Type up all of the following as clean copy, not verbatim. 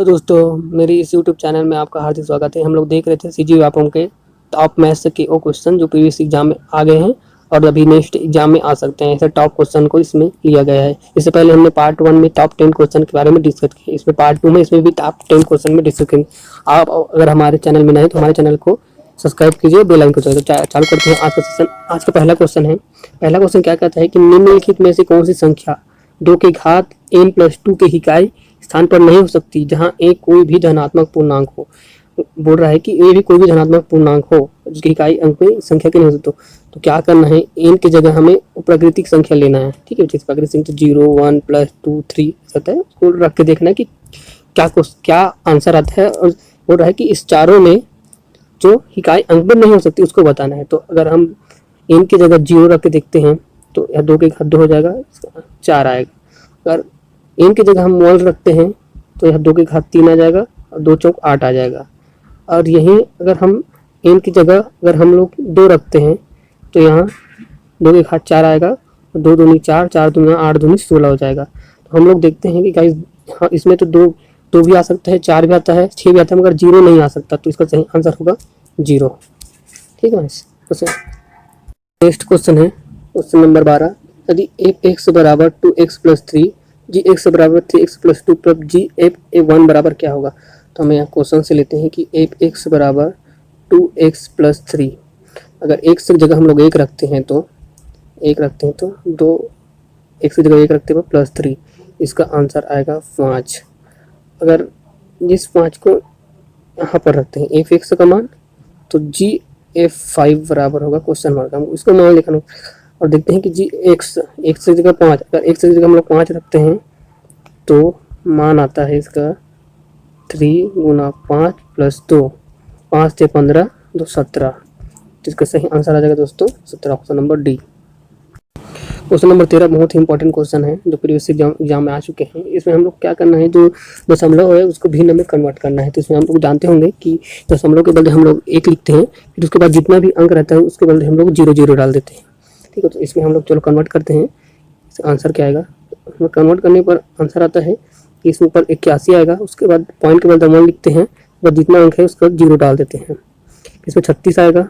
तो दोस्तों, मेरी इस यूट्यूब चैनल में आपका हार्दिक स्वागत है। हम लोग देख रहे थे सीजी व्यापम के टॉप मैथ्स के वो क्वेश्चन जो प्रीवियस एग्जाम में आ गए हैं और अभी नेक्स्ट एग्जाम में आ सकते हैं। ऐसे टॉप क्वेश्चन को इसमें लिया गया है। इससे पहले हमने पार्ट 1 में टॉप 10 क्वेश्चन के बारे में डिस्कस किया। इसमें पार्ट 2 में इसमें भी टॉप 10 क्वेश्चन में डिस्कस करेंगे। आप अगर हमारे चैनल में नए हैं तो हमारे चैनल को सब्सक्राइब कीजिए, बेल आइकन को दबाइए। तो चालू करते हैं आज का सेशन। आज का पहला क्वेश्चन है। पहला क्वेश्चन क्या कहता है कि निम्नलिखित में से कौन सी संख्या 2 की घात n+2 के इकाई स्थान पर नहीं हो सकती जहां a कोई भी धनात्मक पूर्णांक हो। बोल रहा है कि a भी कोई भी धनात्मक पूर्णांक हो जिसकी इकाई अंक में संख्या की नहीं हो सकती। तो क्या करना है, n की जगह हमें प्राकृतिक संख्या लेना है। ठीक है, जैसे प्राकृतिक संख्या 0, 1, +2, 3 रहता है, उसको रख के देखना है कि क्या आंसर आता है। और बोल रहा है कि इस चारों में जो इकाई अंक में नहीं हो सकती उसको बताना है। तो अगर हम n की जगह 0 रख के देखते हैं तो यह 2 के घात 2 हो जाएगा, 4 आएगा। अगर n की जगह हम 1 रखते हैं तो यह 2 के घात 3 आ जाएगा और 2 चौक 8 आ जाएगा। और यहीं अगर हम n की जगह अगर हम लोग 2 रखते हैं तो यहाँ 2 के घात 4 आएगा और 2 दूनी 4, 4 दूनी 8, दूनी 16 हो जाएगा। तो हम लोग देखते हैं कि गाइस हाँ, इसमें तो 2 भी आ सकता है, 4 भी आता है, 6 भी आता है, मगर 0 नहीं आ सकता। तो इसका सही आंसर होगा 0। ठीक है। नेक्स्ट क्वेश्चन है क्वेश्चन नंबर 12। यदि f(x) बराबर 2x + 3 g(x) बराबर 3x + 2 तब gf(1) बराबर क्या होगा। तो हम यहाँ क्वेश्चन से लेते हैं कि f(x) बराबर 2x + 3। अगर x की जगह हम लोग 1 रखते हैं तो 2 x की जगह 1 रखते हैं +3, इसका आंसर आएगा 5। अगर इस 5 को यहाँ पर रखते हैं f(x) का मान तो gf(5) बराबर होगा क्वेश्चन मार्क। हम इसको मान लिखना और देखते हैं कि x की जगह 5, अगर x की जगह हम लोग 5 रखते हैं तो मान आता है इसका 3 × 5 + 2, 5 से 15, 2 17। तो इसका सही आंसर आ जाएगा दोस्तों 17, option number D. Question number 13 बहुत ही इंपॉर्टेंट क्वेश्चन है जो प्रीवियस एग्जाम में आ चुके हैं। इसमें हम लोग क्या करना है, जो दशमलव है उसको भिन्न में कन्वर्ट करना है। तो इसमें हम लोग जानते होंगे कि दशमलव के बदले हम लोग 1 लिखते हैं, फिर उसके बाद जितना भी अंक रहता है उसके बदले हम लोग 0 0 डाल देते हैं। ठीक है, तो इसमें हम लोग चलो कन्वर्ट करते हैं। आंसर क्या आएगा, उसमें कन्वर्ट करने पर आंसर आता है कि इसमें ऊपर 81 आएगा, उसके बाद पॉइंट के बदले 1 लिखते हैं, बाद जितना अंक है उसका 0 डाल देते हैं। इसमें 36 आएगा,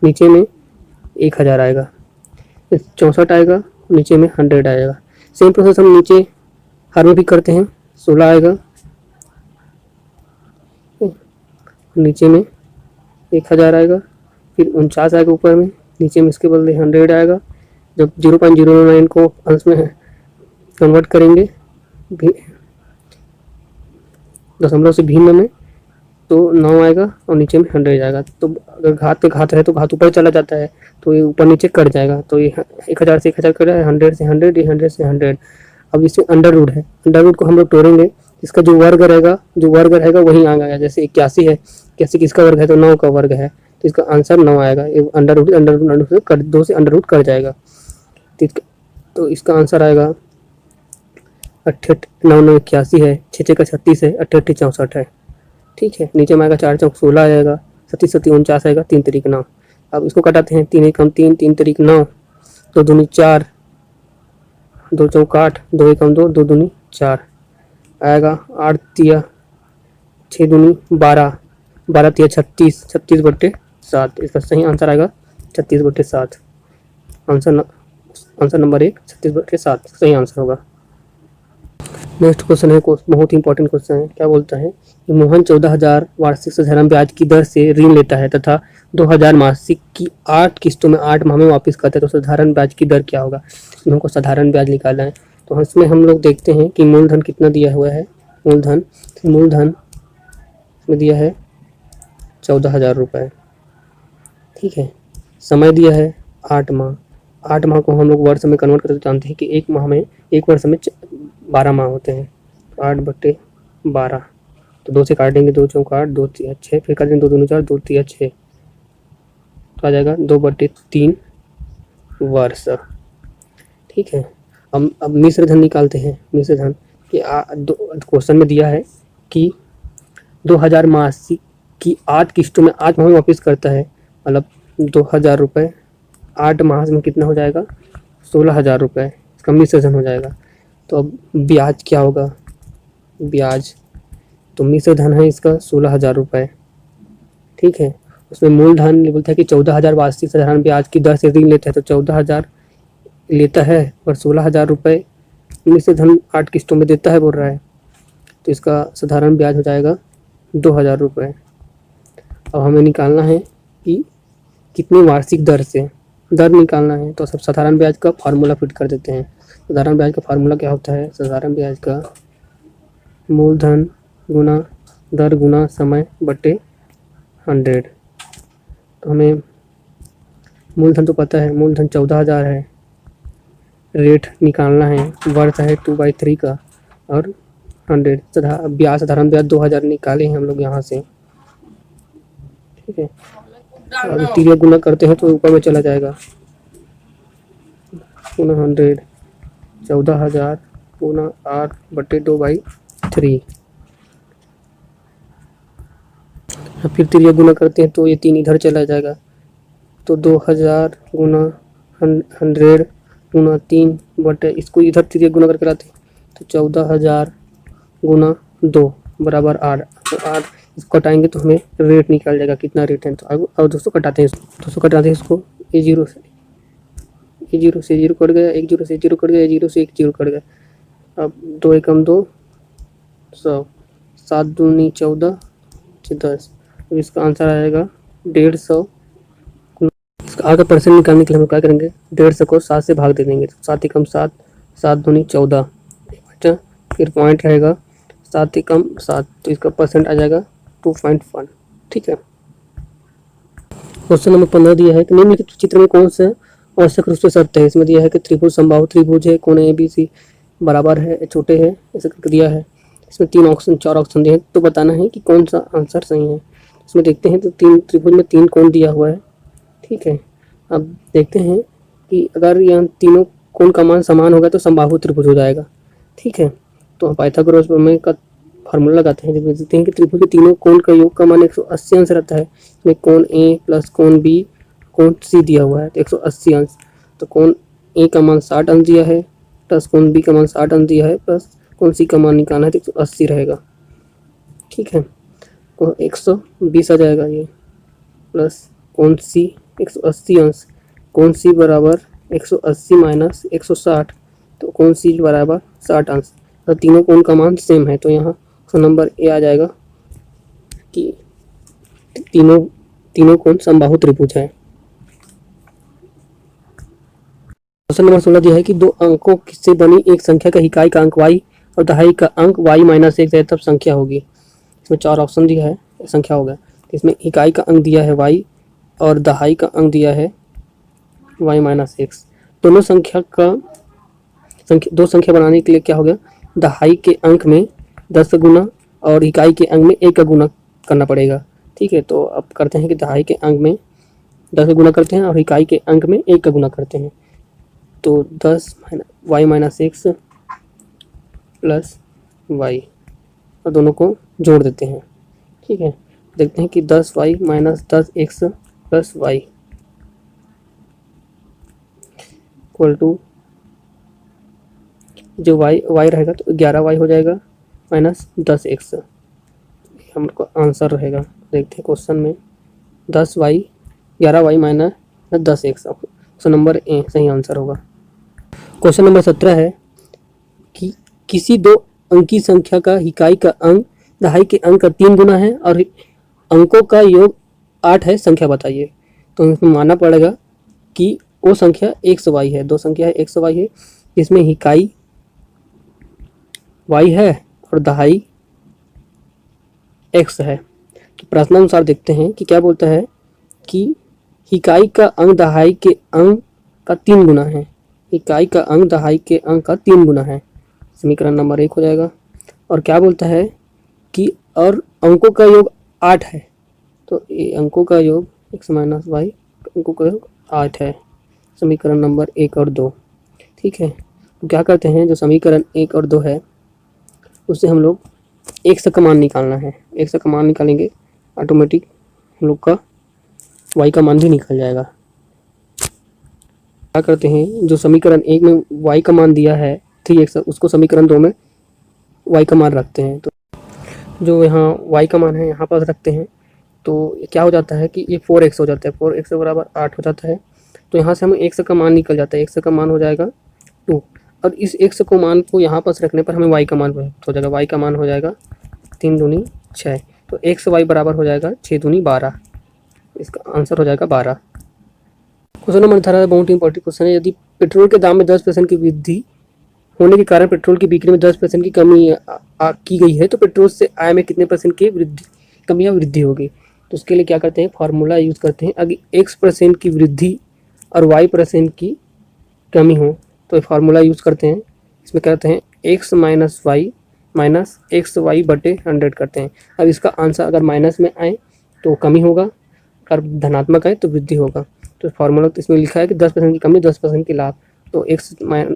नीचे में 1000 आएगा, 64 आएगा, नीचे में 100 आएगा। सेम प्रोसेस हम नीचे हर में भी करते हैं। 16 आएगा, नीचे में 1000 आएगा, फिर 49 आएगा ऊपर में, नीचे में इसके बदले 100 आएगा। जब 0.09 को अंश में कन्वर्ट करेंगे दशमलव से भिन्न में तो 9 आएगा और नीचे में 100 आएगा। तो अगर घात पे घात है तो घात ऊपर चला जाता है तो ये ऊपर नीचे कट जाएगा। तो ये 1000 से 1000 कट है, 100 से 100, ये 100 से 100। अब इसमें अंडर रूट है, अंडर रूट को हम लोग तोड़ेंगे, इसका जो वर्ग रहेगा वही आएगा। जैसे 81 है, 81 किसका वर्ग है तो 9 का वर्ग है, तो इसका आंसर 9 आएगा। अंडर रूट से कट, 2 से अंडर रूट कट जाएगा। तो इसका आंसर आएगा 88, 9 9 81 है, 6 6 का 36 है, 88 64 है। ठीक है, नीचे में आएगा 4 चौक 16 आएगा, 37 37 49 आएगा, 3 तरीक 9। अब इसको कटाते हैं, 3 1 3, 3 तरीक 9, 2 दूनी 4, 2 चौक 8, 2 1 2, 2 दूनी 4 आएगा, 8 तिया 6 दूनी 12, 12 तिया 36, 36/7। इसका सही आंसर आएगा 36/7। आंसर नंबर 1 36/7 सही आंसर होगा। नेक्स्ट क्वेश्चन है, बहुत ही इंपॉर्टेंट क्वेश्चन है। क्या बोलता है कि मोहन 14,000 वार्षिक साधारण ब्याज की दर से ऋण लेता है तथा 2,000 मासिक की 8 किस्तों में 8 माह में वापस करता है, तो साधारण ब्याज की दर क्या होगा। हमको साधारण ब्याज निकालना है। तो इसमें हम लोग देखते हैं कि मूलधन कितना दिया हुआ है। मूलधन में दिया है 14,000 रुपये। ठीक है, समय दिया है 8 माह। 8 माह को हम लोग वर्ष में कन्वर्ट करके जानते हैं कि एक वर्ष में 12 माह होते हैं। तो 8/12, तो 2 से काटेंगे, 2 चौक 8, 2 तिया 6, फिर काटेंगे 2 दूनी 4, 2 तिया 6, तो आ जाएगा 2/3 वर्ष। ठीक है, अब मिश्र धन निकालते हैं। मिश्र धन कि क्वेश्चन में दिया है कि 2000 मासिक की 8 किस्तों में 8 माह में वापस करता है, मतलब 2000 रुपये 8 माह में कितना हो जाएगा 16,000 रुपये, इसका मिश्र धन हो जाएगा। तो अब ब्याज क्या होगा, ब्याज तो मिश्र धन है इसका 16,000 रुपये। ठीक है, उसमें मूलधन बोलता है कि 14,000 वार्षिक साधारण ब्याज की दर से ऋण लेता है, तो 14,000 लेता है और 16,000 रुपये मिश्र धन 8 किस्तों में देता है बोल रहा है। तो इसका साधारण ब्याज हो जाएगा 2,000 रुपये। अब हमें निकालना है कि कितनी वार्षिक दर से दर निकालना है, तो सब साधारण ब्याज का फार्मूला फिट कर देते हैं। साधारण ब्याज का फार्मूला क्या होता है? साधारण ब्याज का मूलधन गुना दर गुना समय बटे 100। तो हमें मूलधन तो पता है, मूलधन 14,000 है, रेट निकालना है, वर्थ है 2/3 का और 100 ब्याज साधारण ब्याज 2,000 निकाले हैं हम लोग यहाँ से। ठीक है, और तीन गुना करते हैं तो ऊपर में चला जाएगा, गुना 100 14,000 गुना 8/2/3। फिर तिरिया गुना करते हैं तो ये 3 इधर चला जाएगा, तो 2,000 गुना 100 गुना 3 बटे, इसको इधर तिरिया गुना करके लाते हैं तो 14,000 गुना 2 बराबर 8। तो 8 इसको कटाएंगे तो हमें रेट निकल जाएगा, कितना रेट है। तो अब दोस्तों कटाते हैं, 200 कटाते हैं इसको, ए जीरो से 0 कट गया, 1 0 से 0 कट गया, 0 से 1 0 कट गया। अब 2 एकम 2 100, 7 दूनी 14 10। अब इसका आंसर आएगा 150। इसका आगे परसेंट निकालने के लिए हम क्या करेंगे, 150 को 7 से भाग दे देंगे, 7 एकम 7, 7 दूनी 14, बचा फिर पॉइंट रहेगा 7 एकम 7, तो इसका परसेंट आ जाएगा 2.1। ठीक है, क्वेश्चन नंबर 15 दिया है कि निम्नलिखित चित्र में कौन सा आवश्यक रूप से शर्त है। इसमें दिया है कि त्रिभुज समबाहु त्रिभुज है, कोण ABC बराबर है, छोटे है, ऐसे करके दिया है। इसमें 4 ऑप्शन दिए हैं, तो बताना है कि कौन सा आंसर सही है। इसमें देखते हैं तो 3 त्रिभुज में 3 कोण दिया हुआ है। ठीक है, अब देखते हैं कि अगर यहाँ तीनों कोण का मान समान होगा तो समबाहु त्रिभुज हो जाएगा। ठीक है, तो हम पाइथागोरस प्रमेय का फार्मूला लगाते हैं, जब देखते हैं कि त्रिभुज के तीनों कोण का योग का मान 180 अंश रहता है। इसमें कोण A प्लस कोण B कोण C दिया हुआ है, तो 180 अंश। तो कोण A का मान 60 अंश दिया है, प्लस कोण B का मान 60 अंश दिया है, प्लस कोण C का मान निकालना है तो 180 रहेगा। ठीक है, तो 120 आ जाएगा ये, प्लस कोण C 180 अंश, कोण C बराबर 180 माइनस 160, तो कोण C बराबर 60 अंश। तो तीनों कोण का मान सेम है, तो यहाँ नंबर ए आ जाएगा कि तीनों कोण समबाहु त्रिभुज है। क्वेश्चन नंबर 16 दिया है कि 2 अंकों से बनी एक संख्या का इकाई का अंक y और दहाई का अंक y-1 है, तब संख्या होगी। इसमें 4 ऑप्शन दिया है, संख्या होगा। इसमें इकाई का अंक दिया है y और दहाई का अंक दिया है y-x। दोनों दो संख्या बनाने के लिए क्या हो गया, दहाई के अंक में 10 गुना और इकाई के अंक में 1 का गुना करना पड़ेगा। ठीक है, तो अब करते हैं कि दहाई के अंक में 10 का गुना करते हैं और इकाई के अंक में 1 का गुना करते हैं, तो 10 y-x प्लस y और दोनों को जोड़ देते हैं। ठीक है, देखते हैं कि 10y minus 10x plus y equal to, जो y रहेगा तो 11y हो जाएगा माइनस 10x, हमको आंसर रहेगा। देखते हैं क्वेश्चन में 11y minus 10x, option number A सही आंसर होगा। क्वेश्चन नंबर 17 है कि किसी 2 अंकी संख्या का इकाई का अंक दहाई के अंक का 3 गुना है और अंकों का योग 8 है, संख्या बताइए। तो इसमें मानना पड़ेगा कि वो संख्या xy है, 2 संख्या है xy है, इसमें इकाई y है और दहाई x है। तो प्रश्नानुसार देखते हैं कि क्या बोलता है कि इकाई का अंक दहाई के अंक का 3 गुना है, इकाई का अंक दहाई के अंक का 3 गुना है, समीकरण नंबर 1 हो जाएगा। और क्या बोलता है कि और अंकों का योग 8 है, तो ये अंकों का योग x माइनस y, अंकों का योग 8 है, समीकरण नंबर 1 और 2। ठीक है, तो क्या करते हैं, जो समीकरण 1 और 2 है उससे हम लोग x का मान निकालना है। x का मान निकालेंगे ऑटोमेटिक हम लोग का y का मान भी निकल जाएगा। क्या करते हैं, जो समीकरण 1 में y का मान दिया है 3x, उसको समीकरण 2 में y का मान रखते हैं। जो यहाँ y का मान है यहाँ पर रखते हैं तो क्या हो जाता है कि ये 4x हो जाता है, 4x बराबर 8 हो जाता है। तो यहाँ से हमें x का मान निकल जाता है, x का मान हो जाएगा 2, और इस x को मान को यहाँ पर रखने पर हमें y का मान हो जाएगा, y का मान हो जाएगा 3 दूनी 6, तो x y बराबर हो जाएगा 6 दूनी 12, इसका आंसर हो जाएगा 12। क्वेश्चन नंबर 18 बहुत ही इंपॉर्टेंट क्वेश्चन है। यदि पेट्रोल के दाम में 10% की वृद्धि होने के कारण पेट्रोल की बिक्री में 10% की कमी की गई है तो पेट्रोल से आय में कितने % की कमी या वृद्धि होगी। तो उसके लिए क्या करते हैं, फार्मूला यूज़ करते हैं। अगर x% की वृद्धि और y% की कमी हो तो फार्मूला यूज़ करते हैं। इसमें करते हैं x minus y minus x y बटे 100 करते हैं। अब इसका आंसर अगर माइनस में आए तो कमी होगा, अगर धनात्मक आए तो वृद्धि होगा। तो फार्मूला तो इसमें लिखा है कि 10% की कमी 10% की लाभ, तो x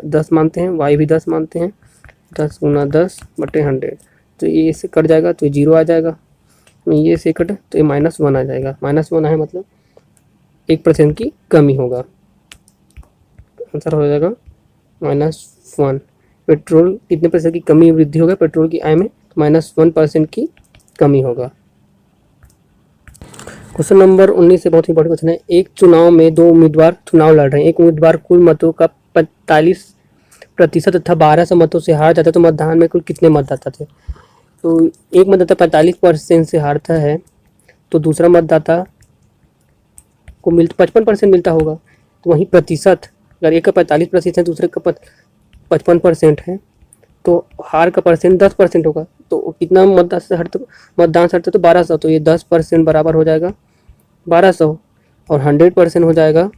10 मानते हैं, y भी 10 मानते हैं, 10 गुना 10 बटे 100, तो ये इससे कट जाएगा तो 0 आ जाएगा, ये से कट तो ये -1 आ जाएगा। -1 है मतलब 1% की कमी होगा, आंसर हो जाएगा -1। पेट्रोल कितने % की कमी वृद्धि होगा पेट्रोल की आय में, तो -1% की कमी होगा। क्वेश्चन नंबर 19 से बहुत इंपॉर्टेंट क्वेश्चन है। एक चुनाव में 2 उम्मीदवार चुनाव लड़ रहे हैं। एक उम्मीदवार कुल मतों का 45% तथा 1200 मतों से हार जाता है तो मतदान में कुल कितने मतदाता थे। तो एक मतदाता 45% से हारता है तो दूसरा मतदाता को 55% मिलता होगा। तो वहीं प्रतिशत, अगर एक का 45% है दूसरे का 55% है तो हार का परसेंट 10% होगा। तो कितना मतदान से हटता तो 1200, तो ये 10% बराबर हो जाएगा 1200, और 100% हो जाएगा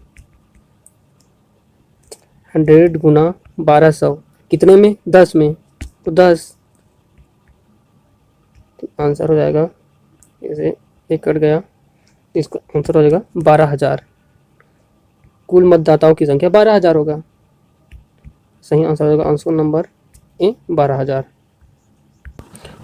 100 गुना 1200 कितने में, 10 में, तो 10, तो आंसर हो जाएगा, इसे एक कट गया, इसका आंसर हो जाएगा 12,000। कुल मतदाताओं की संख्या 12,000 होगा, सही आंसर होगा answer number A 12,000।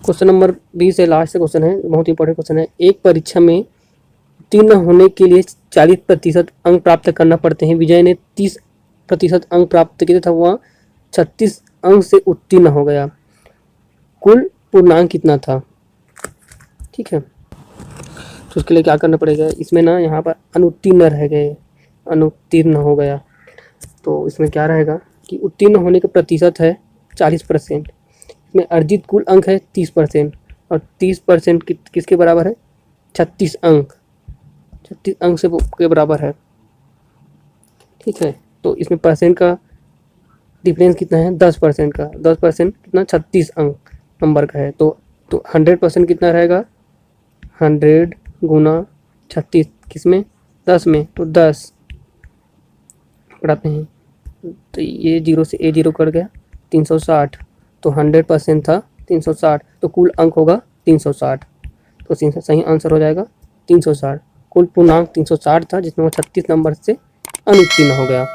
Question number 20 से लास्ट क्वेश्चन है, बहुत इंपॉर्टेंट क्वेश्चन है। एक परीक्षा में उत्तीर्ण होने के लिए 40% अंक प्राप्त करना पड़ते हैं। विजय ने 30% अंक प्राप्त किए तथा वह 36 अंक से उत्तीर्ण हो गया। कुल पूर्णांक कितना था, ठीक है। तो उसके लिए क्या करना पड़ेगा, इसमें ना यहाँ पर अनुत्तीर्ण रह गए, अनुत्तीर्ण हो गया, तो इसमें क्या रहेगा कि उत्तीर्ण होने का प्रतिशत है 40%, इसमें अर्जित कुल अंक है 30%, और 30% किसके बराबर है, 36 अंक, 36 अंक से के बराबर है, ठीक है। तो इसमें परसेंट का डिफरेंस कितना है, 10% का, 10% कितना 36 अंक नंबर का है। तो 100% कितना रहेगा, 100 गुना 36 किसमें, 10 में, तो 10 पढ़ाते हैं, तो ये 0 से ए 0 कट गया, 360, तो 100% था 360, तो कुल अंक होगा 360, तो सही आंसर हो जाएगा 360। कुल पूर्णांक 360 था जिसमें वो 36 नंबर से अनुत्तीर्ण हो गया।